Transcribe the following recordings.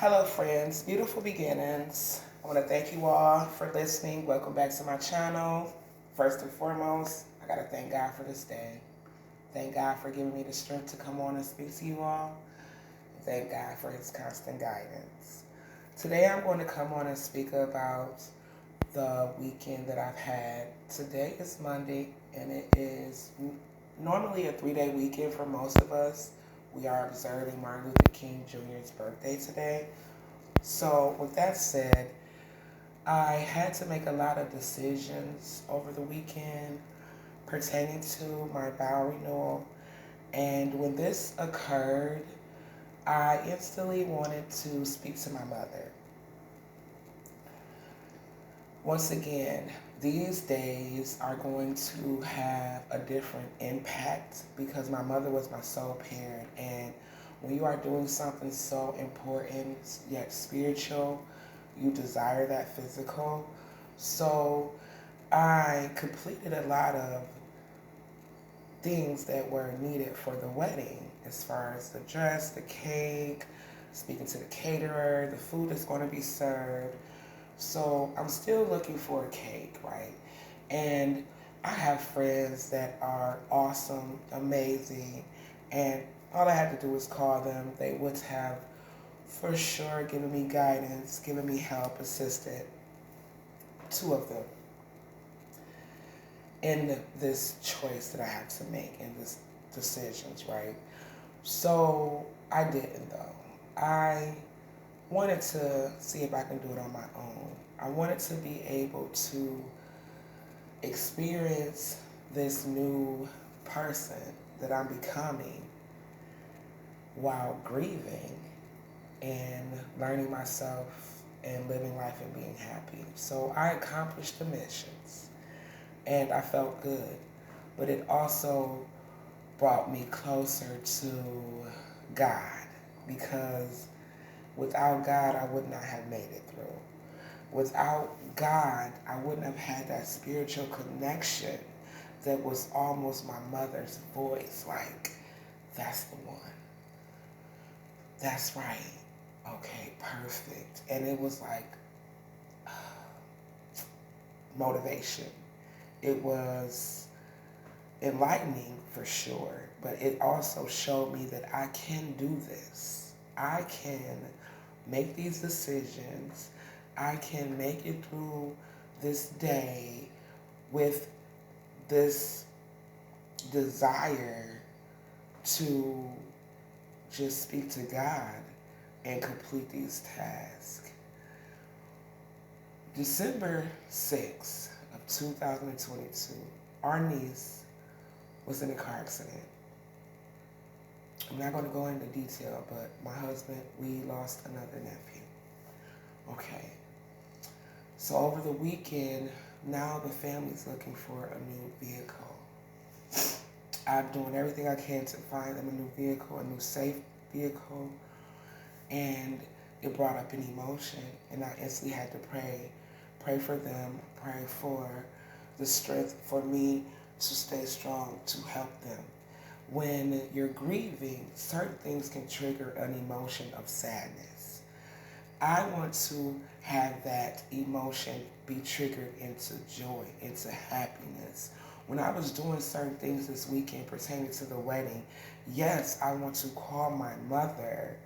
Hello, friends. Beautiful beginnings. I want to thank you all for listening. Welcome back to my channel. First and foremost, I got to thank God for this day. Thank God for giving me the strength to come on and speak to you all. Thank God for His constant guidance. Today, I'm going to come on and speak about the weekend that I've had. Today is Monday, and it is normally a 3-day weekend for most of us. We are observing Martin Luther King Jr.'s birthday today. So, with that said, I had to make a lot of decisions over the weekend pertaining to my vow renewal. And when this occurred, I instantly wanted to speak to my mother. Once again, these days are going to have a different impact because my mother was my sole parent. And when you are doing something so important yet spiritual, you desire that physical. So I completed a lot of things that were needed for the wedding, as far as the dress, the cake, speaking to the caterer, the food that's going to be served. So I'm still looking for a cake, right? And I have friends that are awesome, amazing, and all I had to do was call them. They would have for sure given me guidance, given me help, assisted, two of them, in this choice that I have to make, in this decisions, right? So I didn't though. I wanted to see if I can do it on my own. I wanted to be able to experience this new person that I'm becoming while grieving and learning myself and living life and being happy. So I accomplished the missions and I felt good, but it also brought me closer to God because without God, I would not have made it through. Without God, I wouldn't have had that spiritual connection that was almost my mother's voice. Like, that's the one. That's right. Okay, perfect. And it was like motivation. It was enlightening for sure, but it also showed me that I can do this. I can make these decisions. I can make it through this day with this desire to just speak to God and complete these tasks. December 6th of 2022, our niece was in a car accident. I'm not going to go into detail, but my husband, we lost another nephew. Okay. So over the weekend, now the family's looking for a new vehicle. I'm doing everything I can to find them a new vehicle, a new safe vehicle. And it brought up an emotion, and I instantly had to pray for them, pray for the strength for me to stay strong, to help them. When you're grieving, certain things can trigger an emotion of sadness. I want to have that emotion be triggered into joy, into happiness. When I was doing certain things this weekend pertaining to the wedding, yes, I want to call my mother.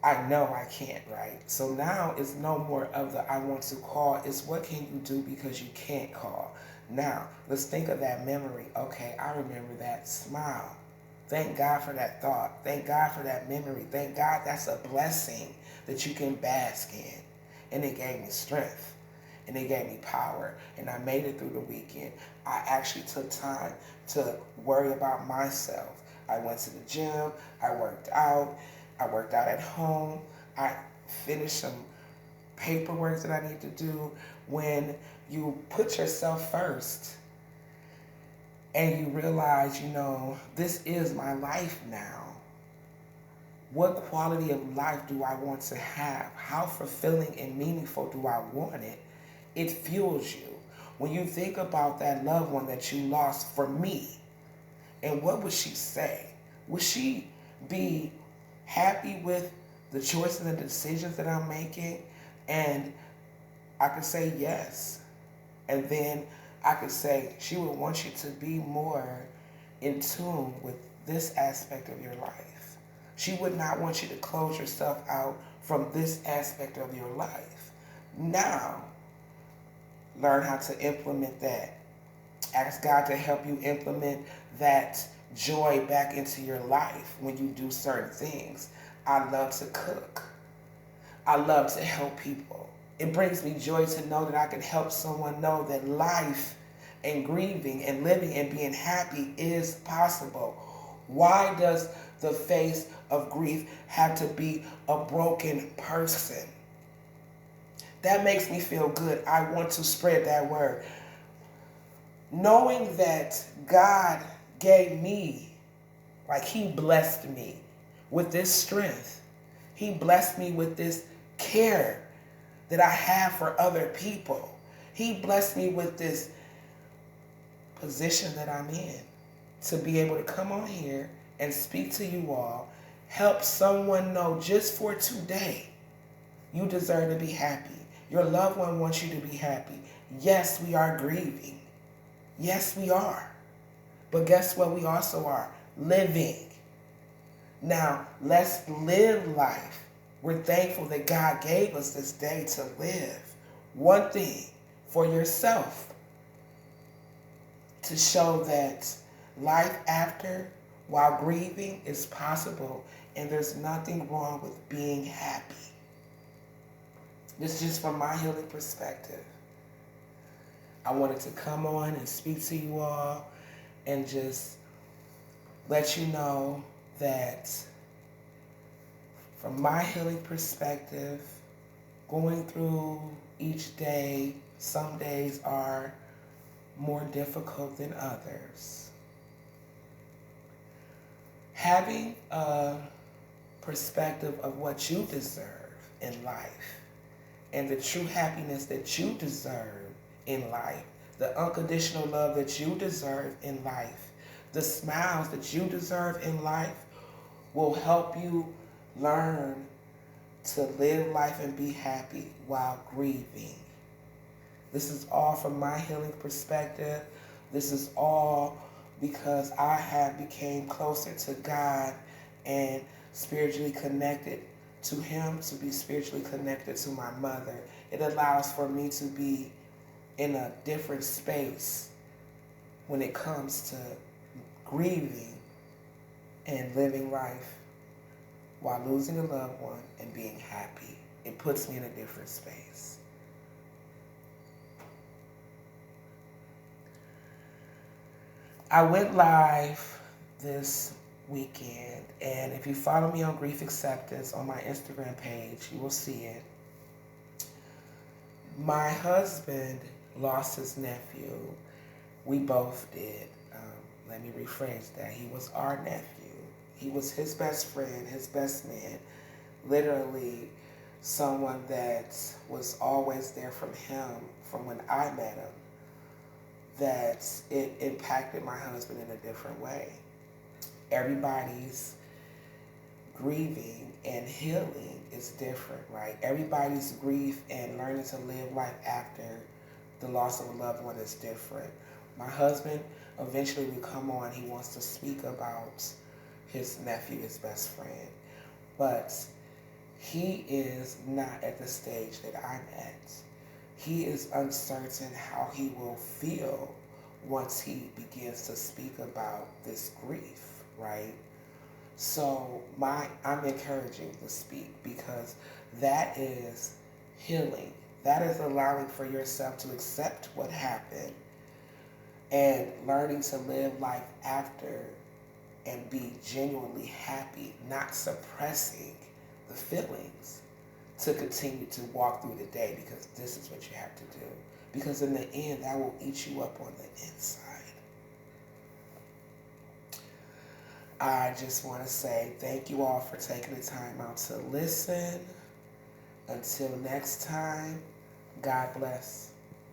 I know I can't, right? So now it's no more of the I want to call. It's what can you do because you can't call. Now, let's think of that memory. Okay, I remember that smile. Thank God for that thought. Thank God for that memory. Thank God that's a blessing that you can bask in. And it gave me strength. And it gave me power. And I made it through the weekend. I actually took time to worry about myself. I went to the gym. I worked out. I worked out at home. I finished some paperwork that I need to do. When you put yourself first and you realize, this is my life now. What quality of life do I want to have? How fulfilling and meaningful do I want it? It fuels you. When you think about that loved one that you lost, for me, and what would she say? Would she be happy with the choices and decisions that I'm making, and I could say yes. And then I could say, she would want you to be more in tune with this aspect of your life. She would not want you to close yourself out from this aspect of your life. Now, learn how to implement that. Ask God to help you implement that joy back into your life when you do certain things. I love to cook. I love to help people. It brings me joy to know that I can help someone know that life and grieving and living and being happy is possible. Why does the face of grief have to be a broken person? That makes me feel good. I want to spread that word. Knowing that God gave me, like He blessed me with this strength. He blessed me with this care that I have for other people. He blessed me with this position that I'm in to be able to come on here and speak to you all, help someone know just for today, you deserve to be happy. Your loved one wants you to be happy. Yes, we are grieving. Yes, we are. But guess what we also are? Living. Now, let's live life. We're thankful that God gave us this day to live. One thing for yourself, to show that life after, while grieving, is possible, and there's nothing wrong with being happy. This is just from my healing perspective. I wanted to come on and speak to you all and just let you know that from my healing perspective, going through each day, some days are more difficult than others. Having a perspective of what you deserve in life and the true happiness that you deserve in life, the unconditional love that you deserve in life, the smiles that you deserve in life will help you learn to live life and be happy while grieving. This is all from my healing perspective. This is all because I have became closer to God and spiritually connected to Him, to be spiritually connected to my mother. It allows for me to be in a different space when it comes to grieving and living life while losing a loved one and being happy. It puts me in a different space. I went live this weekend, and if you follow me on Grief Acceptance on my Instagram page, you will see it. My husband lost his nephew. We both did. Let me rephrase that. He was our nephew. He was his best friend, his best man. Literally someone that was always there from him from when I met him. That it impacted my husband in a different way. Everybody's grieving and healing is different, right? Everybody's grief and learning to live life after the loss of a loved one is different. My husband eventually will come on. He wants to speak about his nephew, his best friend. But he is not at the stage that I'm at. He is uncertain how he will feel once he begins to speak about this grief, right? So I'm encouraging to speak because that is healing. That is allowing for yourself to accept what happened and learning to live life after and be genuinely happy, not suppressing the feelings to continue to walk through the day, because this is what you have to do. Because in the end, that will eat you up on the inside. I just want to say thank you all for taking the time out to listen. Until next time, God bless.